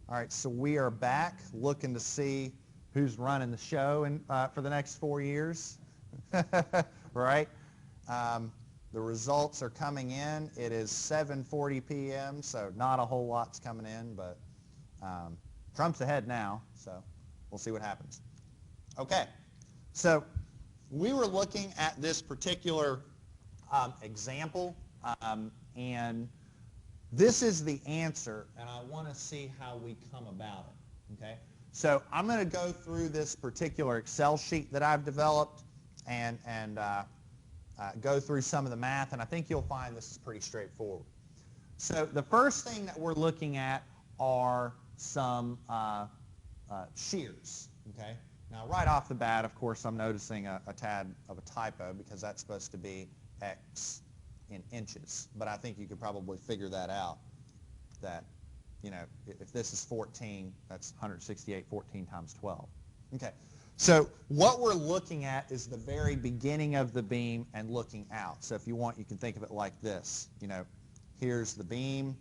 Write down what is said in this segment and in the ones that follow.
All right, so we are back looking to see who's running the show for the next 4 years, right? The results are coming in. It is 7:40 p.m., so not a whole lot's coming in, but Trump's ahead now, so we'll see what happens. Okay, so we were looking at this particular example, and this is the answer, and I want to see how we come about it, okay? So I'm going to go through this particular Excel sheet that I've developed and go through some of the math, and I think you'll find this is pretty straightforward. So the first thing that we're looking at are some shears, okay? Now right off the bat, of course, I'm noticing a tad of a typo because that's supposed to be X in inches, but I think you could probably figure that out, that, you know, if this is 14, that's 168, 14 times 12. Okay, so what we're looking at is the very beginning of the beam and looking out. So if you want, you can think of it like this. You know, here's the beam,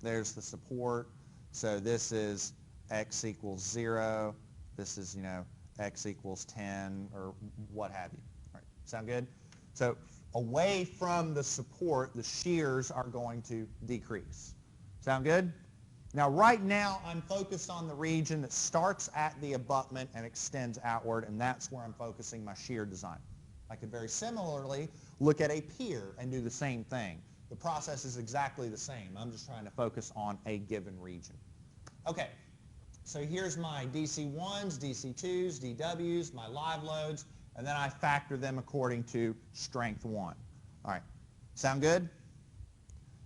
there's the support, so this is X equals 0, this is, you know, X equals 10, or what have you. All right, sound good? So away from the support, the shears are going to decrease. Sound good? Now right now I'm focused on the region that starts at the abutment and extends outward, and that's where I'm focusing my shear design. I could very similarly look at a pier and do the same thing. The process is exactly the same. I'm just trying to focus on a given region. Okay, so here's my DC1s, DC2s, DWs, my live loads, and then I factor them according to strength 1. All right, sound good?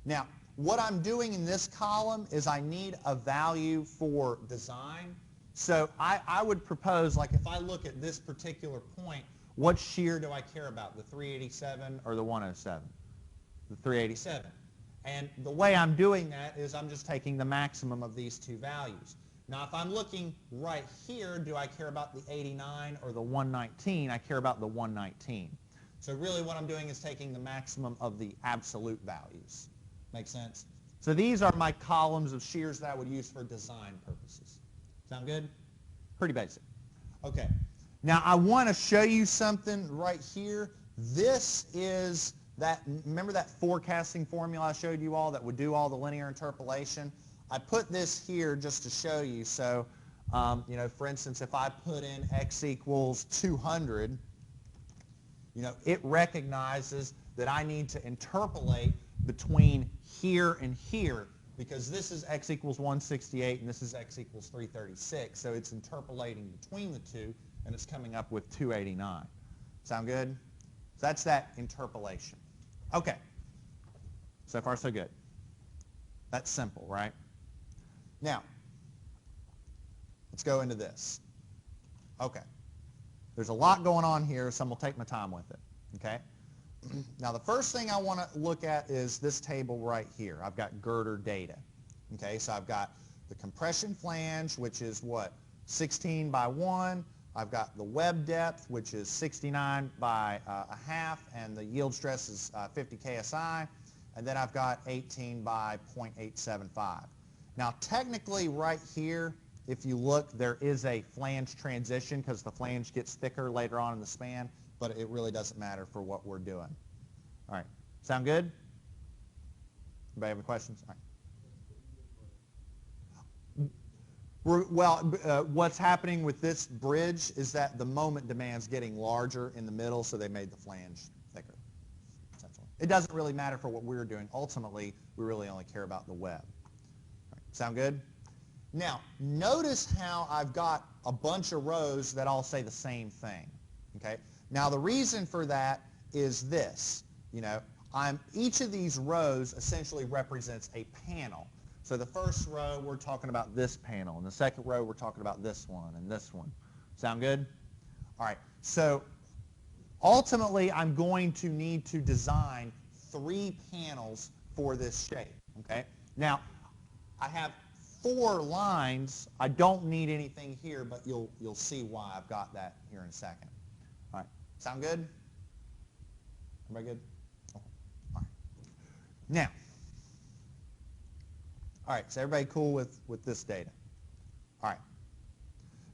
Now, what I'm doing in this column is I need a value for design. So I would propose, like if I look at this particular point, what shear do I care about, the 387 or the 107? The 387. And the way I'm doing that is I'm just taking the maximum of these two values. Now, if I'm looking right here, do I care about the 89 or the 119? I care about the 119. So really what I'm doing is taking the maximum of the absolute values. Make sense? So these are my columns of shears that I would use for design purposes. Sound good? Pretty basic. Okay. Now I want to show you something right here. This is that, remember that forecasting formula I showed you all that would do all the linear interpolation? I put this here just to show you. So, you know, for instance, if I put in X equals 200, you know, it recognizes that I need to interpolate between here and here because this is X equals 168 and this is X equals 336. So it's interpolating between the two and it's coming up with 289. Sound good? So that's that interpolation. Okay. So far so good. That's simple, right? Now, let's go into this. Okay. There's a lot going on here, so I'm going to take my time with it. Okay? Now, the first thing I want to look at is this table right here. I've got girder data. Okay? So I've got the compression flange, which is what? 16 by 1. I've got the web depth, which is 69 by a half, and the yield stress is 50 KSI. And then I've got 18 by 0.875. Now, technically right here, if you look, there is a flange transition because the flange gets thicker later on in the span, but it really doesn't matter for what we're doing. All right. Sound good? Anybody have any questions? All right. Well, what's happening with this bridge is that the moment demand's getting larger in the middle, so they made the flange thicker. Essentially. It doesn't really matter for what we're doing. Ultimately, we really only care about the web. Sound good? Now, notice how I've got a bunch of rows that all say the same thing. Okay? Now, the reason for that is this. You know, each of these rows essentially represents a panel. So the first row, we're talking about this panel. And the second row, we're talking about this one and this one. Sound good? All right. So ultimately, I'm going to need to design 3 panels for this shape. Okay? Now, I have 4 lines. I don't need anything here, but you'll see why I've got that here in a second. All right. Sound good? Everybody good? Oh. All right. Now, All right, so everybody cool with this data? All right.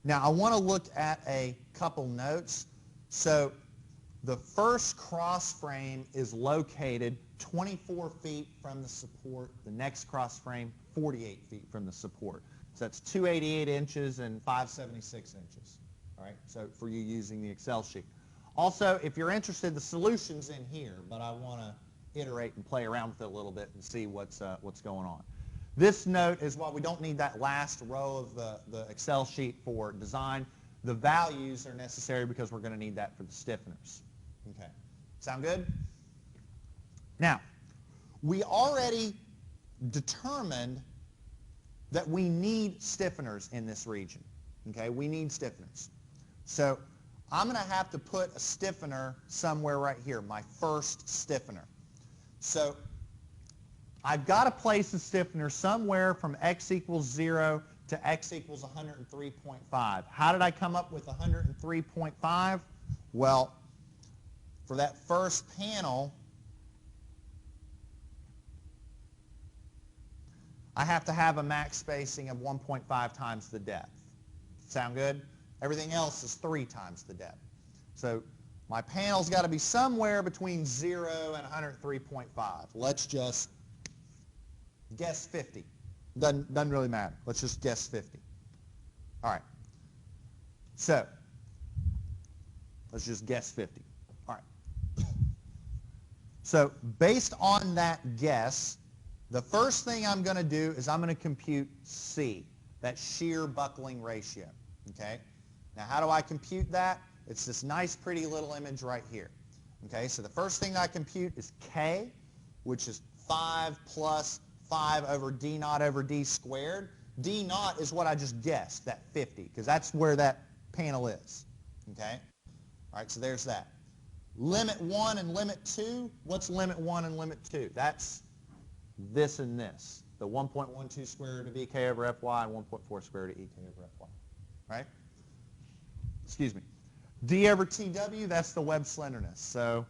Now I want to look at a couple notes. So the first cross frame is located 24 feet from the support. The next cross frame, 48 feet from the support. So that's 288 inches and 576 inches. All right, so for you using the Excel sheet. Also, if you're interested, the solution's in here, but I want to iterate and play around with it a little bit and see what's going on. This note is why we don't need that last row of the Excel sheet for design. The values are necessary because we're going to need that for the stiffeners. Okay, sound good? Now, we already determined that we need stiffeners in this region. Okay, we need stiffeners. So I'm going to have to put a stiffener somewhere right here, my first stiffener. So I've got to place a stiffener somewhere from x equals 0 to x equals 103.5. How did I come up with 103.5? Well, for that first panel, I have to have a max spacing of 1.5 times the depth. Sound good? Everything else is 3 times the depth. So my panel's got to be somewhere between 0 and 103.5. Let's just guess 50. Doesn't really matter. Let's just guess 50. All right. So let's just guess 50. All right. So based on that guess, the first thing I'm going to do is I'm going to compute C, that shear buckling ratio. Okay? Now how do I compute that? It's this nice pretty little image right here. Okay, so the first thing I compute is K, which is 5 plus 5 over D naught over D squared. D naught is what I just guessed, that 50, because that's where that panel is. Okay? All right, so there's that. Limit 1 and limit 2, what's limit 1 and limit 2? That's this and this, the 1.12 square root of EK over FY and 1.4 square root of EK over FY. Right? Excuse me. D over TW, that's the web slenderness. So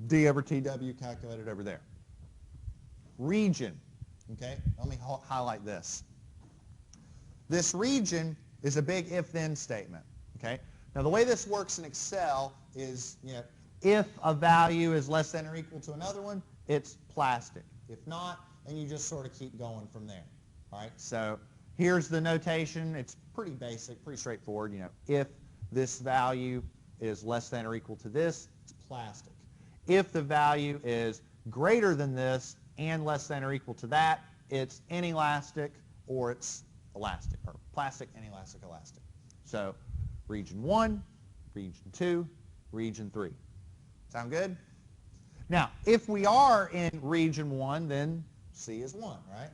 D over TW calculated over there. Region. Okay, let me highlight this. This region is a big if-then statement. Okay, now the way this works in Excel is, if a value is less than or equal to another one, it's plastic. If not, then you just sort of keep going from there. All right, so here's the notation. It's pretty basic, pretty straightforward. If this value is less than or equal to this, it's plastic. If the value is greater than this and less than or equal to that, it's inelastic or it's elastic, or plastic, inelastic, elastic. So region 1, region 2, region 3. Sound good? Now, if we are in region 1, then C is 1, right?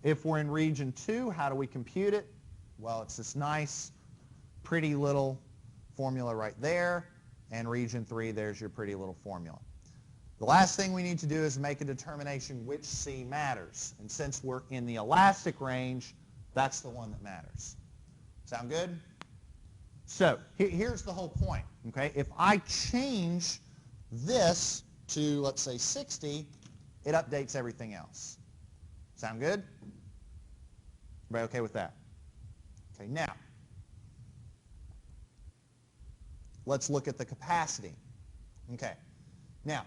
If we're in region 2, how do we compute it? Well, it's this nice, pretty little formula right there, and region 3, there's your pretty little formula. The last thing we need to do is make a determination which C matters. And since we're in the elastic range, that's the one that matters. Sound good? So here's the whole point. Okay? If I change this to, let's say, 60, it updates everything else. Sound good? Everybody okay with that? Okay, now, let's look at the capacity. Okay, now,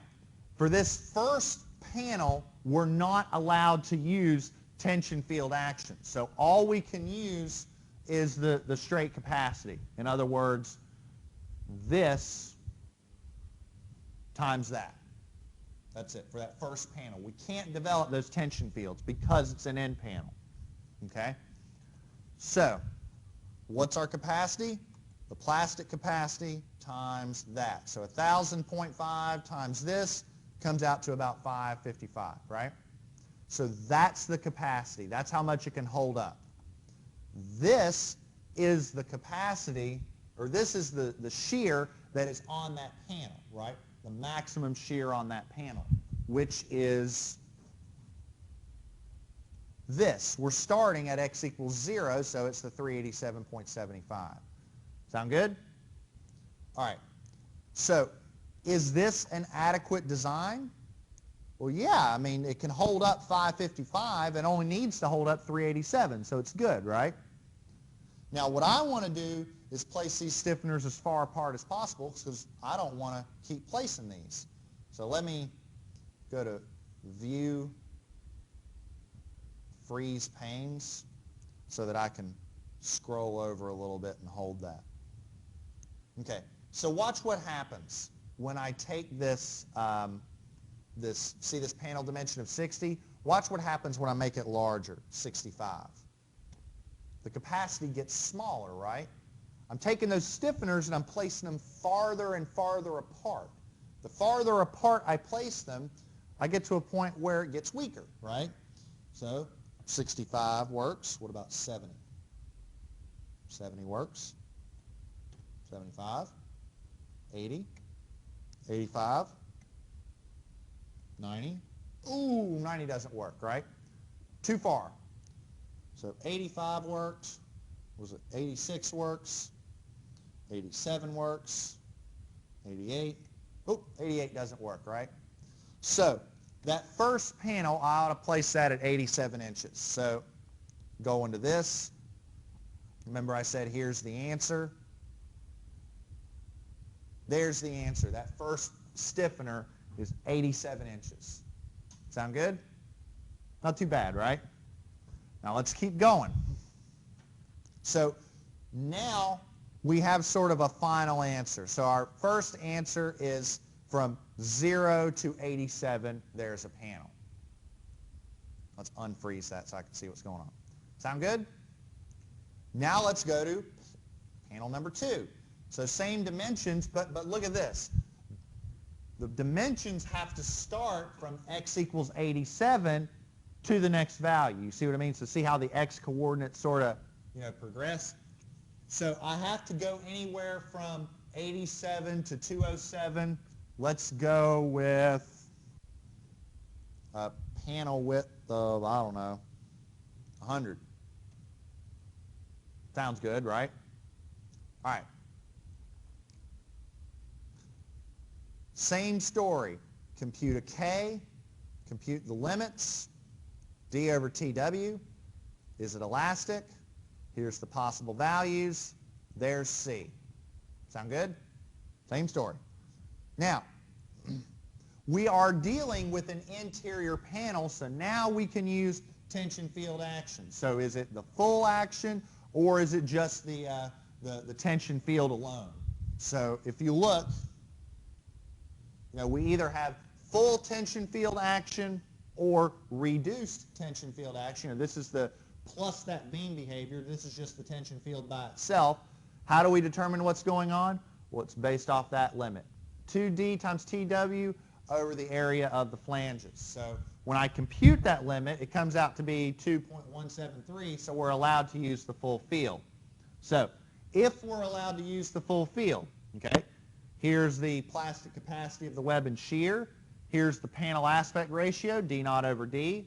for this first panel, we're not allowed to use tension field action. So all we can use is the straight capacity. In other words, this times that. That's it for that first panel. We can't develop those tension fields because it's an end panel. Okay? So, what's our capacity? The plastic capacity times that. So 1,000.5 times this comes out to about 555, right? So that's the capacity. That's how much it can hold up. This is the capacity, or this is the shear that is on that panel, right? The maximum shear on that panel, which is this. We're starting at x equals 0, so it's the 387.75. Sound good? All right. So is this an adequate design? Well, yeah, I mean, it can hold up 555 and only needs to hold up 387, so it's good, right? Now, what I want to do is place these stiffeners as far apart as possible because I don't want to keep placing these. So let me go to View, Freeze Panes so that I can scroll over a little bit and hold that. Okay, so watch what happens when I take this, see this panel dimension of 60? Watch what happens when I make it larger, 65. The capacity gets smaller, right? I'm taking those stiffeners and I'm placing them farther and farther apart. The farther apart I place them, I get to a point where it gets weaker, right? So 65 works. What about 70? 70 works. 75, 80, 85, 90. Ooh, 90 doesn't work, right? Too far. So 85 works. Was it 86 works? 87 works. 88. Oh, 88 doesn't work, right? So that first panel, I ought to place that at 87 inches. So go into this. Remember I said here's the answer. There's the answer. That first stiffener is 87 inches. Sound good? Not too bad, right? Now let's keep going. So now we have sort of a final answer. So our first answer is from 0 to 87, there's a panel. Let's unfreeze that so I can see what's going on. Sound good? Now let's go to panel number 2. So same dimensions, but look at this. The dimensions have to start from x equals 87 to the next value. You see what I mean? So see how the x coordinates sort of, progress? So I have to go anywhere from 87 to 207. Let's go with a panel width of, I don't know, 100. Sounds good, right? All right. Same story. Compute a K, compute the limits, D over TW. Is it elastic? Here's the possible values. There's C. Sound good? Same story. Now, we are dealing with an interior panel, so now we can use tension field action. So is it the full action, or is it just the tension field alone? So if you look, we either have full tension field action or reduced tension field action. This is the plus that beam behavior. This is just the tension field by itself. How do we determine what's going on? Well, it's based off that limit. 2D times TW over the area of the flanges. So when I compute that limit, it comes out to be 2.173, so we're allowed to use the full field. So if we're allowed to use the full field, okay, here's the plastic capacity of the web and shear. Here's the panel aspect ratio, D0 over D.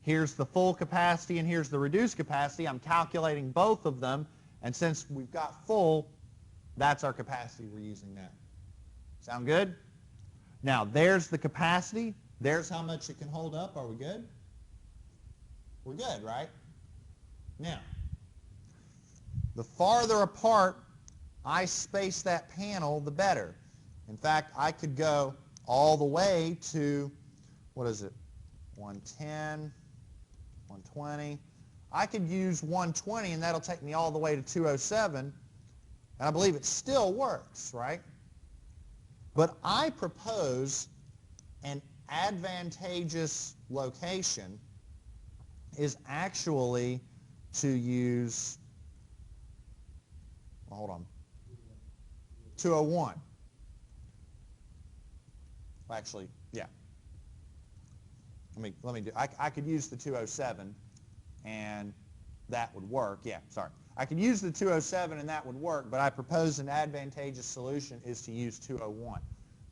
Here's the full capacity and here's the reduced capacity. I'm calculating both of them, and since we've got full, that's our capacity we're using now. Sound good? Now, there's the capacity. There's how much it can hold up. Are we good? We're good, right? Now, the farther apart I space that panel, the better. In fact, I could go all the way to, 110, 120. I could use 120, and that'll take me all the way to 207, and I believe it still works, right? But I propose an advantageous location is actually to use, hold on, 201. Actually, yeah. Let me do. I could use the 207, and that would work. Yeah, sorry. I could use the 207 and that would work, but I propose an advantageous solution is to use 201.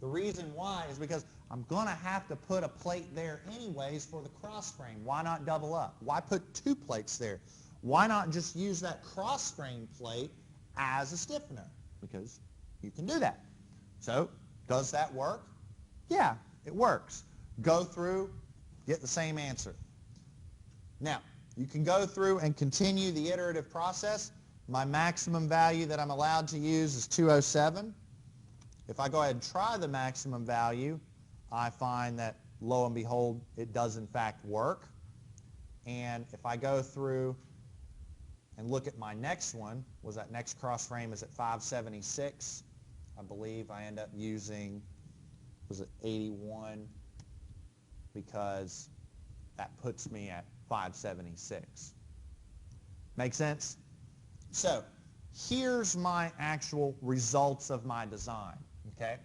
The reason why is because I'm going to have to put a plate there anyways for the cross frame. Why not double up? Why put 2 plates there? Why not just use that cross frame plate as a stiffener? Because you can do that. So, does that work? Yeah, it works. go through, get the same answer. Now, you can go through and continue the iterative process. My maximum value that I'm allowed to use is 207. If I go ahead and try the maximum value, I find that, lo and behold, it does in fact work. And if I go through and look at my next one, was that next cross frame is at 576. I believe I end up using, was it 81, because that puts me at 576. Make sense? So here's my actual results of my design, okay?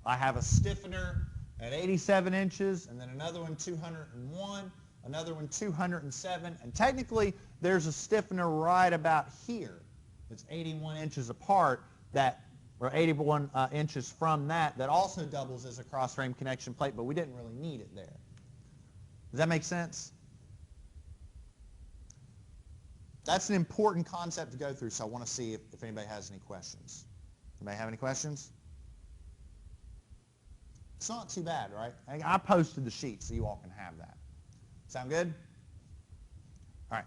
I have a stiffener at 87 inches, and then another one 201, another one 207, and technically there's a stiffener right about here that's 81 inches apart, that, or 81 inches from that also doubles as a cross-frame connection plate, but we didn't really need it there. Does that make sense? That's an important concept to go through, so I want to see if anybody has any questions. Anybody have any questions? It's not too bad, right? I posted the sheet so you all can have that. Sound good? All right.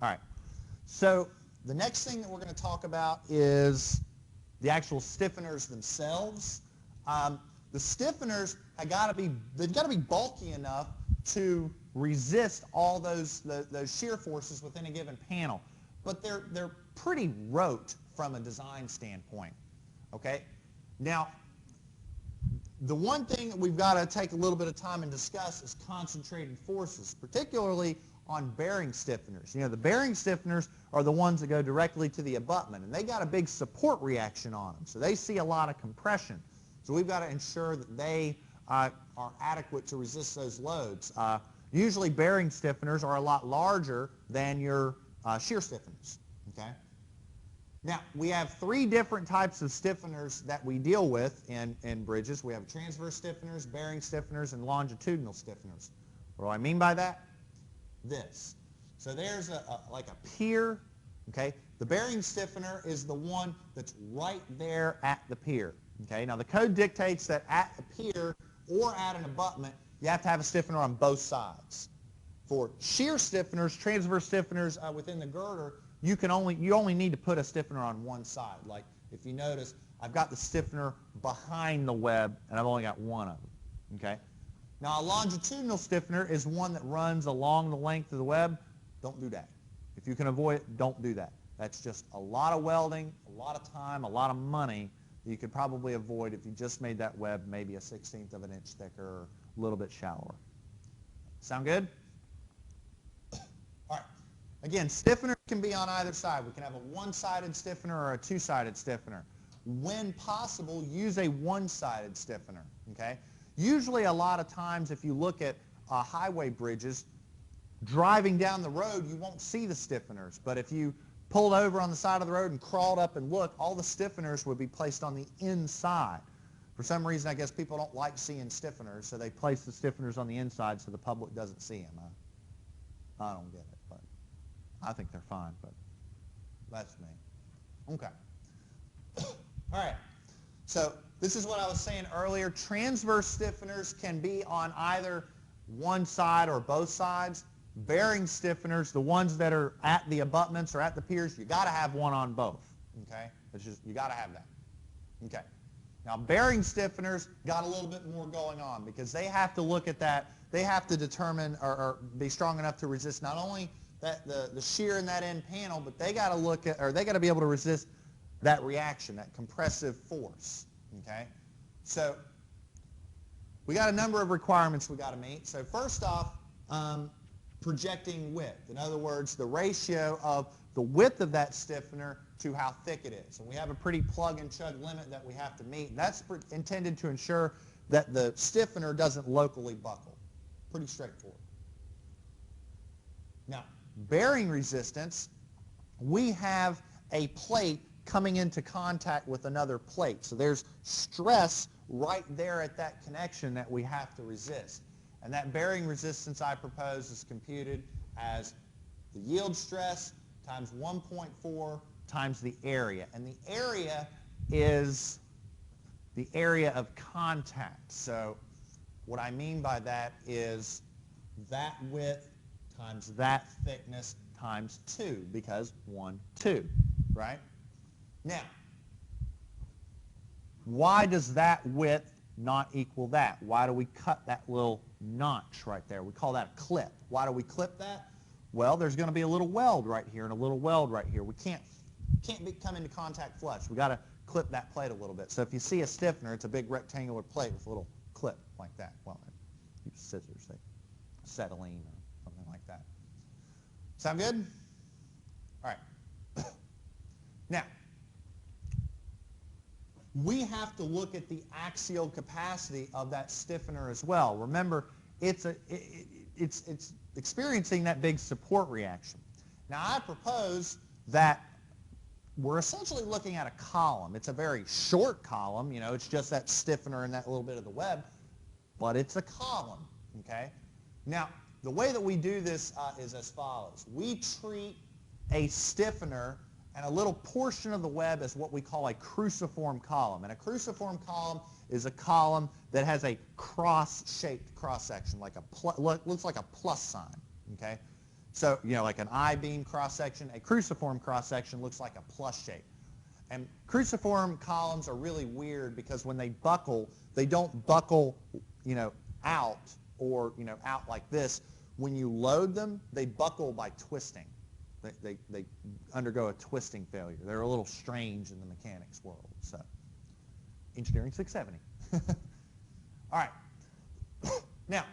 All right. So the next thing that we're going to talk about is the actual stiffeners themselves. The stiffeners they've got to be bulky enough to resist all those shear forces within a given panel. But they're pretty rote from a design standpoint. Okay? Now, the one thing that we've got to take a little bit of time and discuss is concentrated forces, particularly on bearing stiffeners. You know, the bearing stiffeners are the ones that go directly to the abutment, and they got a big support reaction on them, so they see a lot of compression. So we've got to ensure that they are adequate to resist those loads. Usually bearing stiffeners are a lot larger than your shear stiffeners. Okay? Now, we have three different types of stiffeners that we deal with in bridges. We have transverse stiffeners, bearing stiffeners, and longitudinal stiffeners. What do I mean by that? This. So there's like a pier. Okay? The bearing stiffener is the one that's right there at the pier. Okay? Now, the code dictates that at the pier or at an abutment, you have to have a stiffener on both sides. For shear stiffeners, transverse stiffeners within the girder, you only need to put a stiffener on one side. Like if you notice, I've got the stiffener behind the web, and I've only got one of them. Okay? Now, a longitudinal stiffener is one that runs along the length of the web. Don't do that. If you can avoid it, don't do that. That's just a lot of welding, a lot of time, a lot of money that you could probably avoid if you just made that web maybe a 1/16 of an inch thicker or a little bit shallower. Sound good? All right. Again, stiffener can be on either side. We can have a one-sided stiffener or a two-sided stiffener. When possible, use a one-sided stiffener. Okay? Usually, a lot of times, if you look at highway bridges, driving down the road, you won't see the stiffeners. But if you pulled over on the side of the road and crawled up and looked, all the stiffeners would be placed on the inside. For some reason, I guess people don't like seeing stiffeners, so they place the stiffeners on the inside so the public doesn't see them. I don't get it, but I think they're fine, but that's me. Okay. All right. So this is what I was saying earlier. Transverse stiffeners can be on either one side or both sides. Bearing stiffeners, the ones that are at the abutments or at the piers, you got to have one on both. Okay? It's just, you got to have that. Okay. Now, bearing stiffeners got a little bit more going on because they have to look at that. They have to determine or be strong enough to resist not only that the shear in that end panel, but they got to look at, or they got to be able to resist that reaction, that compressive force. Okay? So we got a number of requirements we got to meet. So first off, projecting width. In other words, the ratio of the width of that stiffener to how thick it is. And we have a pretty plug and chug limit that we have to meet. That's intended to ensure that the stiffener doesn't locally buckle. Pretty straightforward. Now, bearing resistance, we have a plate coming into contact with another plate. So there's stress right there at that connection that we have to resist. And that bearing resistance I propose is computed as the yield stress times 1.4 times the area. And the area is the area of contact. So what I mean by that is that width times that thickness times 2, because 1, 2, right? Now, why does that width not equal that? Why do we cut that little notch right there? We call that a clip. Why do we clip that? Well, there's going to be a little weld right here and a little weld right here. We can't come into contact flush. We've got to clip that plate a little bit. So if you see a stiffener, it's a big rectangular plate with a little clip like that. Well, use scissors, say acetylene or something like that. Sound good? All right. Now, we have to look at the axial capacity of that stiffener as well. Remember, it's experiencing that big support reaction. Now, I propose that we're essentially looking at a column. It's a very short column. You know, it's just that stiffener and that little bit of the web, but it's a column, okay? Now, the way that we do this is as follows. We treat a stiffener and a little portion of the web as what we call a cruciform column. And a cruciform column is a column that has a cross-shaped cross-section, like looks like a plus sign, okay? So, you know, like an I-beam cross-section, a cruciform cross-section looks like a plus shape. And cruciform columns are really weird because when they buckle, they don't buckle, you know, out or, you know, out like this. When you load them, they buckle by twisting. They undergo a twisting failure. They're a little strange in the mechanics world. So, Engineering 670. All right. Now,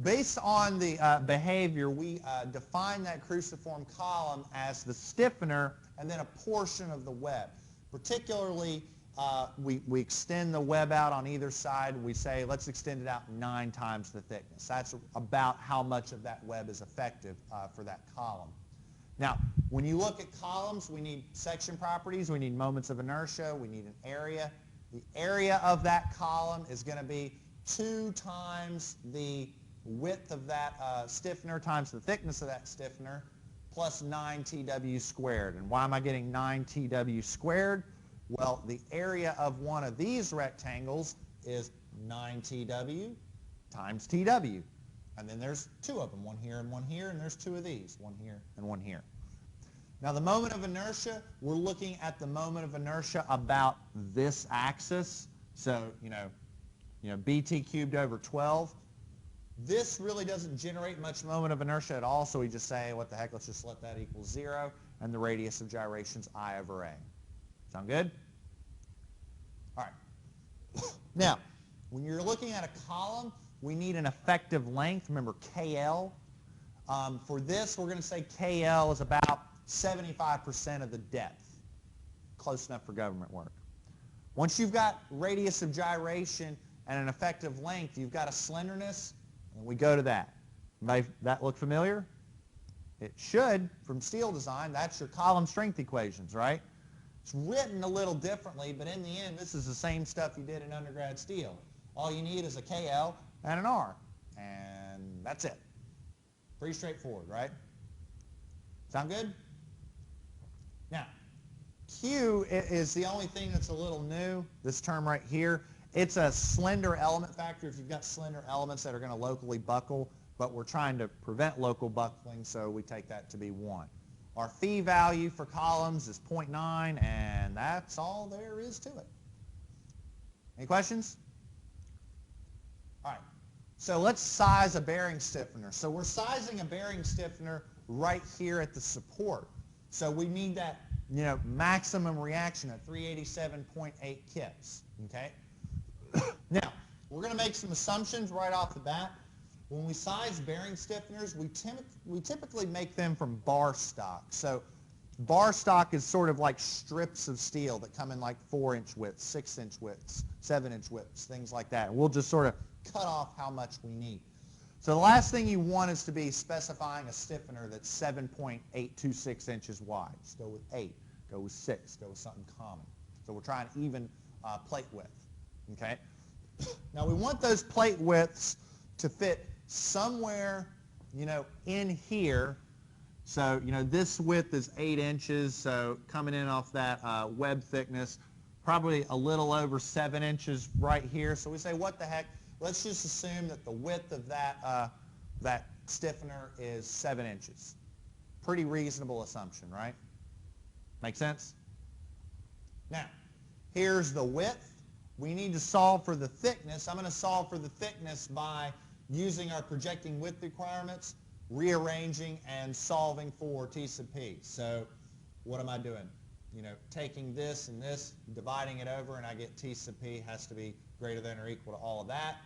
based on the behavior, we define that cruciform column as the stiffener and then a portion of the web. Particularly, we extend the web out on either side. We say, let's extend it out 9 times the thickness. That's about how much of that web is effective for that column. Now, when you look at columns, we need section properties, we need moments of inertia, we need an area. The area of that column is going to be 2 times the width of that stiffener times the thickness of that stiffener plus 9 TW squared. And why am I getting 9 TW squared? Well, the area of one of these rectangles is 9 TW times TW. And then there's 2 of them, one here, and there's 2 of these, one here and one here. Now, the moment of inertia, we're looking at the moment of inertia about this axis. So, you know, BT cubed over 12. This really doesn't generate much moment of inertia at all, so we just say, what the heck, let's just let that equal 0, and the radius of gyration's I over A. Sound good? All right. Now, when you're looking at a column, we need an effective length. Remember, KL. For this, we're going to say KL is about 75% of the depth. Close enough for government work. Once you've got radius of gyration and an effective length, you've got a slenderness, and we go to that. That look familiar? It should, from steel design. That's your column strength equations, right? It's written a little differently, but in the end, this is the same stuff you did in undergrad steel. All you need is a KL and an R, and that's it. Pretty straightforward, right? Sound good? Now, Q is the only thing that's a little new, this term right here. It's a slender element factor if you've got slender elements that are going to locally buckle, but we're trying to prevent local buckling, so we take that to be 1. Our phi value for columns is 0.9, and that's all there is to it. Any questions? All right, so let's size a bearing stiffener. So we're sizing a bearing stiffener right here at the support. So we need that, you know, maximum reaction at 387.8 kips, okay? Now, we're going to make some assumptions right off the bat. When we size bearing stiffeners, we typically make them from bar stock. So bar stock is sort of like strips of steel that come in like 4-inch widths, 6-inch widths, 7-inch widths, things like that. And we'll just sort of cut off how much we need. So the last thing you want is to be specifying a stiffener that's 7.826 inches wide. Just go with 8, go with 6, go with something common. So we're trying even plate width, okay? Now we want those plate widths to fit somewhere, you know, in here. So, you know, this width is 8 inches, so coming in off that web thickness, probably a little over 7 inches right here. So we say, what the heck? Let's just assume that the width of that stiffener is 7 inches. Pretty reasonable assumption, right? Make sense? Now, here's the width. We need to solve for the thickness. I'm going to solve for the thickness by using our projecting width requirements, rearranging, and solving for T sub P. So what am I doing? You know, taking this and this, dividing it over, and I get T sub P has to be greater than or equal to all of that.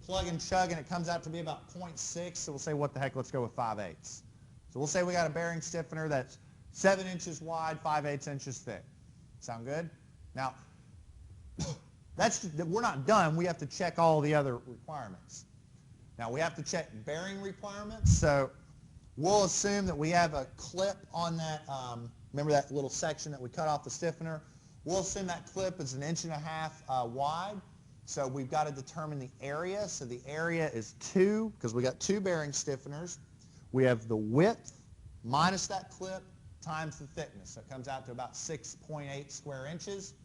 Plug and chug, and it comes out to be about 0.6, so we'll say, what the heck, let's go with 5/8. So we'll say we got a bearing stiffener that's 7 inches wide, 5/8 inches thick. Sound good? Now, we're not done. We have to check all the other requirements. Now, we have to check bearing requirements, so we'll assume that we have a clip on that, remember that little section that we cut off the stiffener? We'll assume that clip is 1.5 inches wide. So we've got to determine the area. So the area is 2, because we got 2 bearing stiffeners. We have the width minus that clip times the thickness. So it comes out to about 6.8 square inches.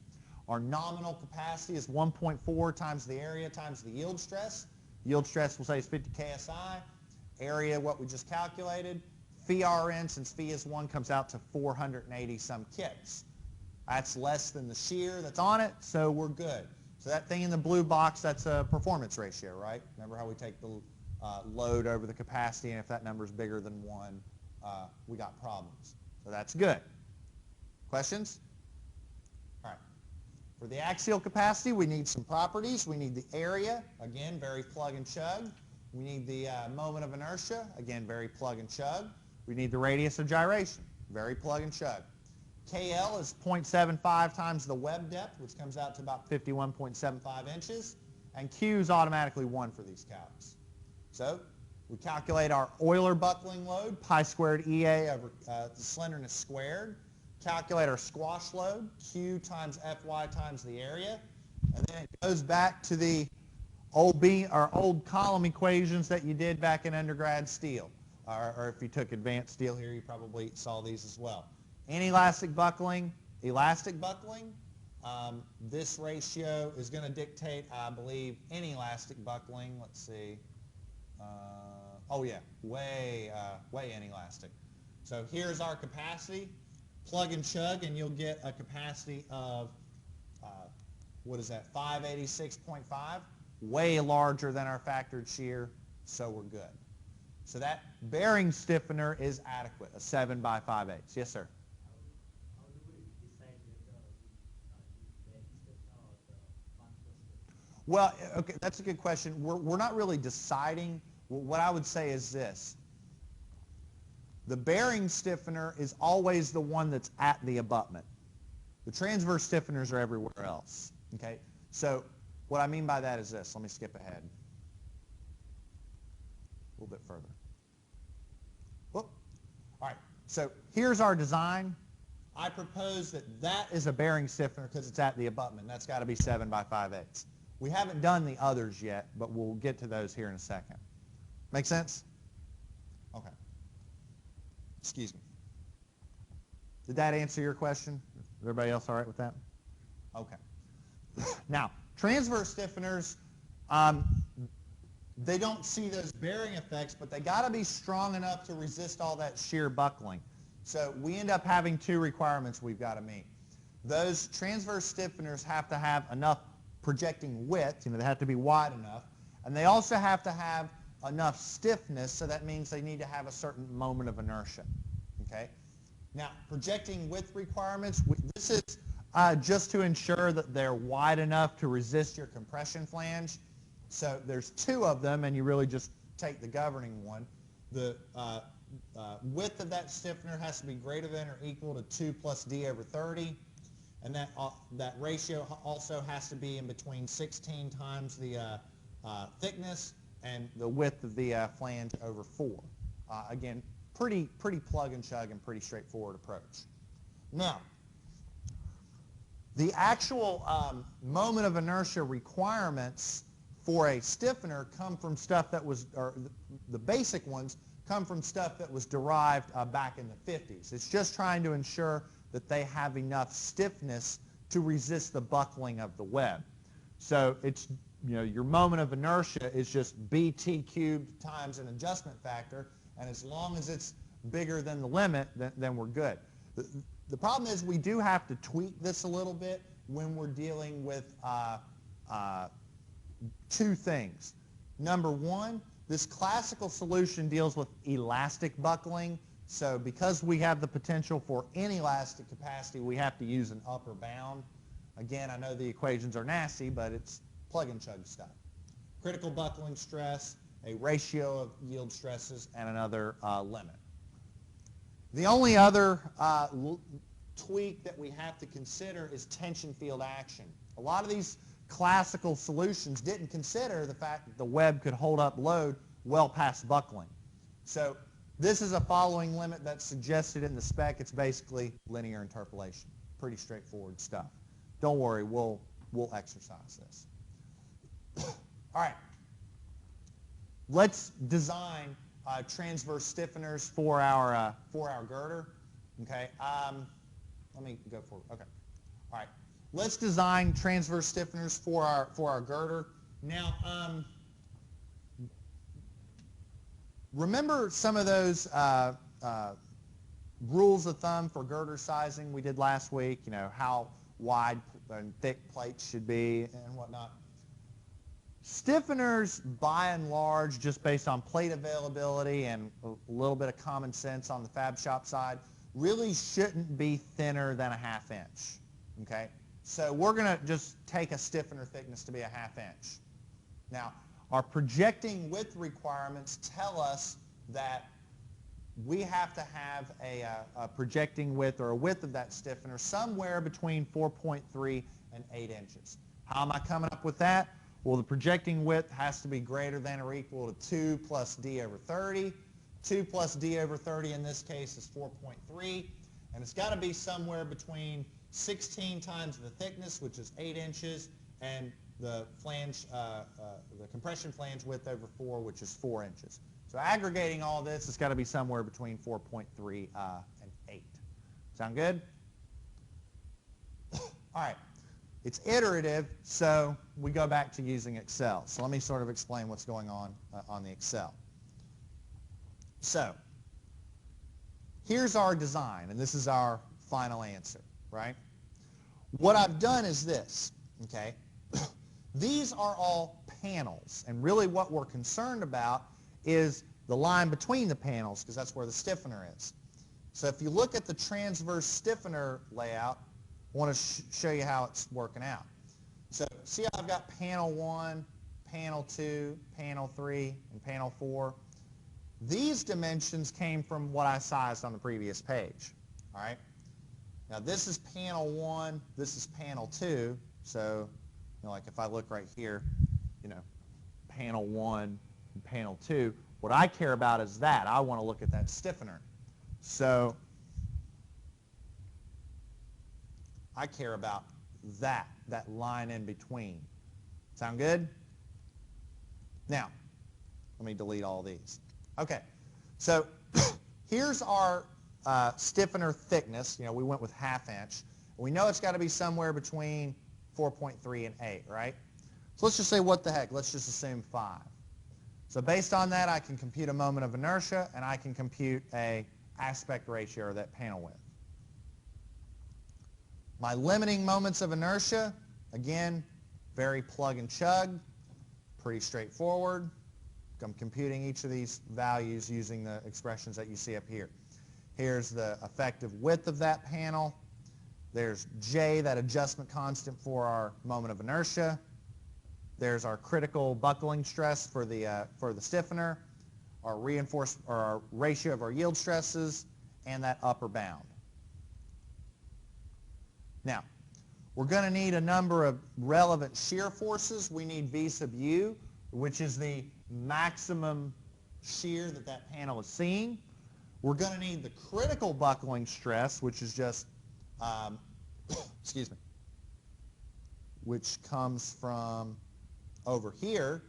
Our nominal capacity is 1.4 times the area times the yield stress. Yield stress, we'll say, is 50 KSI. Area, what we just calculated. Phi RN, since phi is 1, comes out to 480 some kicks. That's less than the shear that's on it, so we're good. So that thing in the blue box, that's a performance ratio, right? Remember how we take the load over the capacity, and if that number is bigger than 1, we got problems. So that's good. Questions? All right. For the axial capacity, we need some properties. We need the area, again, very plug and chug. We need the moment of inertia, again, very plug and chug. We need the radius of gyration, very plug and chug. KL is 0.75 times the web depth, which comes out to about 51.75 inches. And Q is automatically 1 for these calcs. So we calculate our Euler buckling load, pi squared EA over the slenderness squared. Calculate our squash load, Q times Fy times the area. And then it goes back to the old column equations that you did back in undergrad steel. Or if you took advanced steel here, you probably saw these as well. Inelastic buckling, elastic buckling. This ratio is going to dictate, I believe, inelastic buckling. Let's see. Oh yeah, way inelastic. So here's our capacity. Plug and chug, and you'll get a capacity of, what is that, 586.5? Way larger than our factored shear, so we're good. So that bearing stiffener is adequate, a 7 by 5/8. Yes, sir? Well, okay, that's a good question. We're not really deciding. What I would say is this. The bearing stiffener is always the one that's at the abutment. The transverse stiffeners are everywhere else. Okay? So what I mean by that is this. Let me skip ahead a little bit further. Whoop. All right. So here's our design. I propose that that is a bearing stiffener because it's at the abutment. That's got to be 7 by 5/8. We haven't done the others yet, but we'll get to those here in a second. Make sense? Okay. Excuse me. Did that answer your question? Is everybody else all right with that? Okay. Now, transverse stiffeners, they don't see those bearing effects, but they got to be strong enough to resist all that shear buckling. So we end up having 2 requirements we've got to meet. Those transverse stiffeners have to have enough projecting width, they have to be wide enough, and they also have to have enough stiffness, so that means they need to have a certain moment of inertia. Okay? Now, projecting width requirements, this is just to ensure that they're wide enough to resist your compression flange. So there's 2 of them, and you really just take the governing one. The width of that stiffener has to be greater than or equal to 2 plus d over 30. And that ratio also has to be in between 16 times the thickness and the width of the flange over 4. Again, pretty plug and chug and pretty straightforward approach. Now, the actual moment of inertia requirements for a stiffener come from stuff that was, or the basic ones come from stuff that was derived back in the 50s. It's just trying to ensure that they have enough stiffness to resist the buckling of the web. So it's, your moment of inertia is just BT cubed times an adjustment factor, and as long as it's bigger than the limit, then we're good. The problem is we do have to tweak this a little bit when we're dealing with two things. Number one, this classical solution deals with elastic buckling. So because we have the potential for inelastic capacity, we have to use an upper bound. Again, I know the equations are nasty, but it's plug and chug stuff. Critical buckling stress, a ratio of yield stresses, and another limit. The only other tweak that we have to consider is tension field action. A lot of these classical solutions didn't consider the fact that the web could hold up load well past buckling. So this is a following limit that's suggested in the spec. It's basically linear interpolation. Pretty straightforward stuff. Don't worry, we'll exercise this. All right. Let's design transverse stiffeners for our girder. Okay. Let me go forward. Okay. All right. Let's design transverse stiffeners for our girder. Now, remember some of those rules of thumb for girder sizing we did last week? How wide and thick plates should be and whatnot. Stiffeners, by and large, just based on plate availability and a little bit of common sense on the fab shop side, really shouldn't be thinner than a 1/2 inch. Okay? So we're going to just take a stiffener thickness to be a 1/2 inch. Now, our projecting width requirements tell us that we have to have a projecting width or a width of that stiffener somewhere between 4.3 and 8 inches. How am I coming up with that? Well, the projecting width has to be greater than or equal to 2 plus d over 30. 2 plus d over 30 in this case is 4.3. And it's got to be somewhere between 16 times the thickness, which is 8 inches, and the flange, the compression flange width over 4, which is 4 inches. So aggregating all this, it's got to be somewhere between 4.3 and 8. Sound good? All right. It's iterative, so we go back to using Excel. So let me sort of explain what's going on the Excel. So here's our design, and this is our final answer, right? What I've done is this, okay? These are all panels, and really what we're concerned about is the line between the panels, because that's where the stiffener is. So if you look at the transverse stiffener layout, I want to show you how it's working out. So see how I've got panel 1, panel 2, panel 3, and panel 4? These dimensions came from what I sized on the previous page. All right? Now this is panel 1, this is panel 2. So, like if I look right here, panel 1 and panel 2, what I care about is that. I want to look at that stiffener. So I care about that line in between. Sound good? Now, let me delete all these. Okay, so here's our stiffener thickness. We went with 1/2 inch. We know it's got to be somewhere between 4.3 and 8, right? So let's just say, what the heck? Let's just assume 5. So based on that, I can compute a moment of inertia, and I can compute a aspect ratio, or that panel width. My limiting moments of inertia, again, very plug and chug, pretty straightforward. I'm computing each of these values using the expressions that you see up here. Here's the effective width of that panel. There's J, that adjustment constant for our moment of inertia. There's our critical buckling stress for the stiffener, our ratio of our yield stresses, and that upper bound. Now, we're going to need a number of relevant shear forces. We need V sub U, which is the maximum shear that panel is seeing. We're going to need the critical buckling stress, which is just, excuse me, which comes from over here.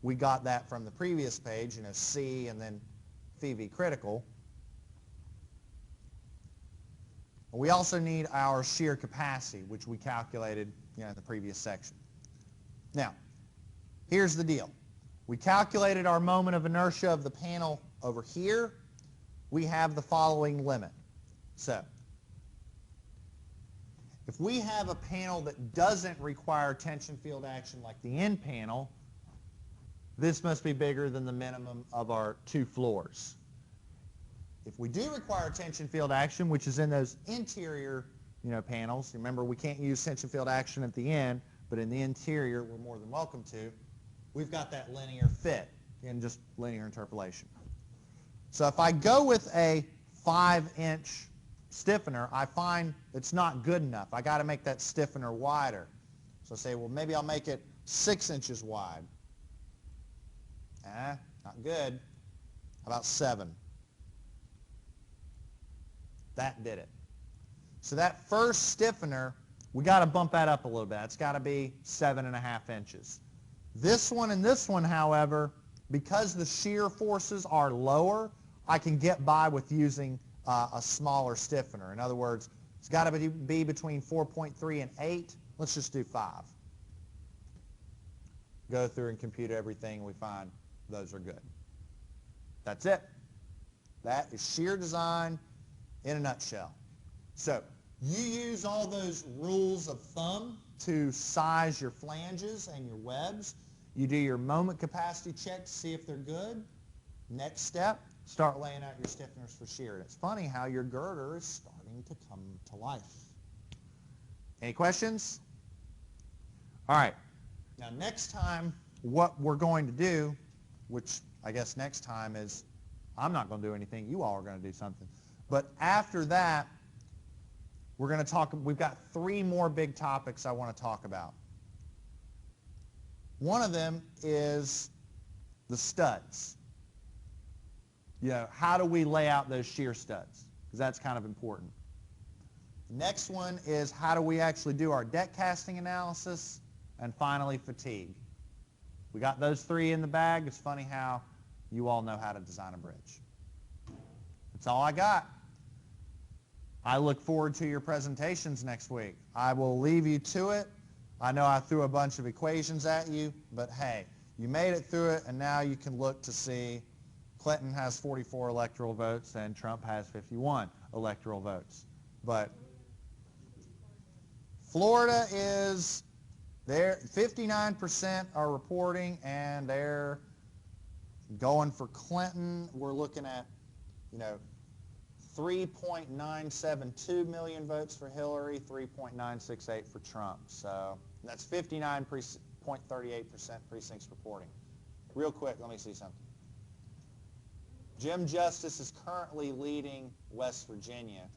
We got that from the previous page, C and then phi V critical. We also need our shear capacity, which we calculated in the previous section. Now, here's the deal. We calculated our moment of inertia of the panel over here. We have the following limit. So, if we have a panel that doesn't require tension field action like the end panel, this must be bigger than the minimum of our two floors. If we do require tension field action, which is in those interior panels, remember we can't use tension field action at the end, but in the interior we're more than welcome to, we've got that linear fit in just linear interpolation. So if I go with a 5-inch stiffener, I find it's not good enough. I got to make that stiffener wider. So I say, well, maybe I'll make it 6 inches wide. Not good. How about 7? That did it. So that first stiffener, we got to bump that up a little bit. It's got to be 7.5 inches. This one and this one, however, because the shear forces are lower, I can get by with using a smaller stiffener. In other words, it's got to be between 4.3 and 8. Let's just do 5. Go through and compute everything, and we find those are good. That's it. That is shear design in a nutshell. So you use all those rules of thumb to size your flanges and your webs. You do your moment capacity check to see if they're good. Next step, start laying out your stiffeners for shear. And it's funny how your girder is starting to come to life. Any questions? All right. Now next time, what we're going to do, which I guess next time is, I'm not going to do anything, you all are going to do something. But after that, we're going to talk, we've got 3 more big topics I want to talk about. One of them is the studs. How do we lay out those shear studs? Because that's kind of important. The next one is how do we actually do our deck casting analysis? And finally, fatigue. We got those 3 in the bag. It's funny how you all know how to design a bridge. That's all I got. I look forward to your presentations next week. I will leave you to it. I know I threw a bunch of equations at you, but hey, you made it through it, and now you can look to see Clinton has 44 electoral votes and Trump has 51 electoral votes. But Florida is there, 59% are reporting, and they're going for Clinton. We're looking at, 3.972 million votes for Hillary, 3.968 for Trump. So that's 59.38% precincts reporting. Real quick, let me see something. Jim Justice is currently leading West Virginia.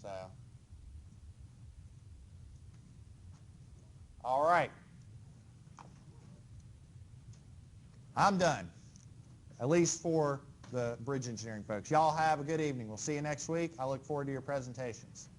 So, all right. I'm done, at least for the bridge engineering folks. Y'all have a good evening. We'll see you next week. I look forward to your presentations.